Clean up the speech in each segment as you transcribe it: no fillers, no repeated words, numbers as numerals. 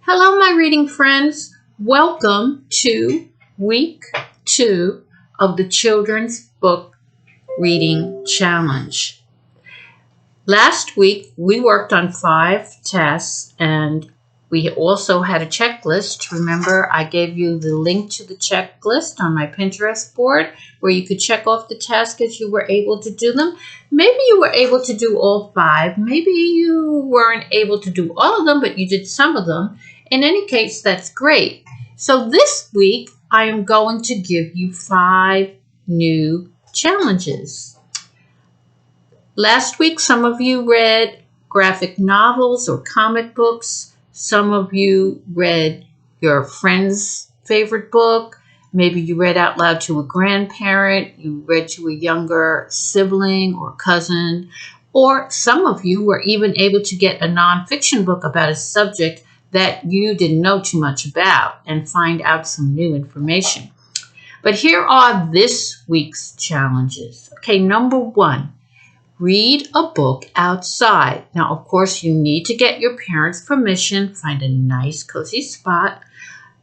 Hello, my reading friends. Welcome to week 2 of the Children's Book Reading Challenge. Last week, we worked on 5 tasks and we also had a checklist. Remember, I gave you the link to the checklist on my Pinterest board where you could check off the tasks as you were able to do them. Maybe you were able to do all 5. Maybe you weren't able to do all of them, but you did some of them. In any case, that's great. So this week, I am going to give you 5 new challenges. Last week, some of you read graphic novels or comic books. Some of you read your friend's favorite book. Maybe you read out loud to a grandparent. You read to a younger sibling or cousin. Or some of you were even able to get a nonfiction book about a subject that you didn't know too much about and find out some new information. But here are this week's challenges. Okay, number 1. Read a book outside. Now, of course, you need to get your parents' permission, find a nice, cozy spot,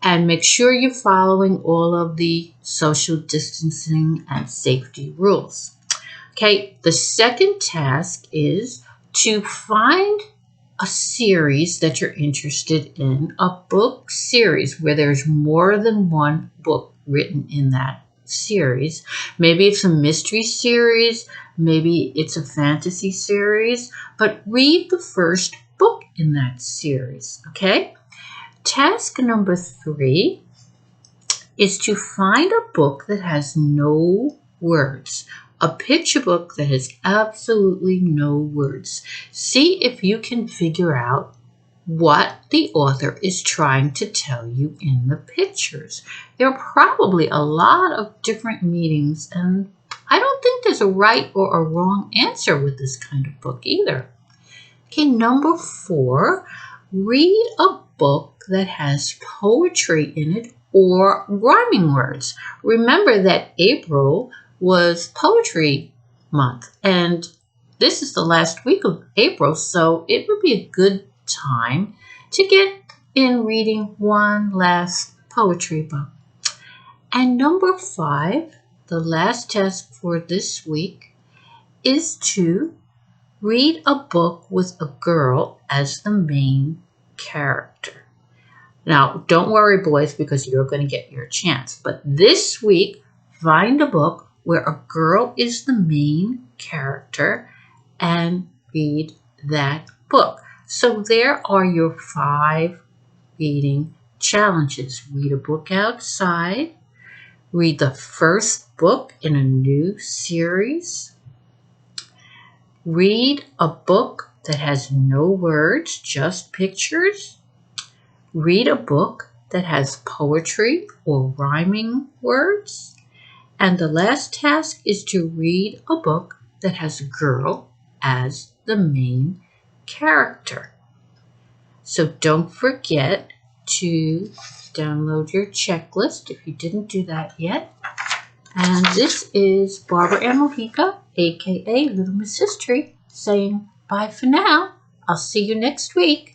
and make sure you're following all of the social distancing and safety rules. Okay, the second task is to find a series that you're interested in, a book series where there's more than one book written in that series. Maybe it's a mystery series, maybe it's a fantasy series, but read the first book in that series, okay? Task number 3 is to find a book that has no words, a picture book that has absolutely no words. See if you can figure out what the author is trying to tell you in the pictures. There are probably a lot of different meanings, and I don't think there's a right or a wrong answer with this kind of book either. Okay, number 4, read a book that has poetry in it or rhyming words. Remember that April was Poetry Month, and this is the last week of April, so it would be a good time to get in reading one last poetry book. And number 5, the last task for this week, is to read a book with a girl as the main character. Now, don't worry, boys, because you're going to get your chance. But this week, find a book where a girl is the main character and read that book. So there are your 5 reading challenges. Read a book outside. Read the first book in a new series. Read a book that has no words, just pictures. Read a book that has poetry or rhyming words. And the last task is to read a book that has a girl as the main character. So don't forget to download your checklist if you didn't do that yet. And this is Barbara Ann Mojica, aka Little Miss History, saying bye for now. I'll see you next week.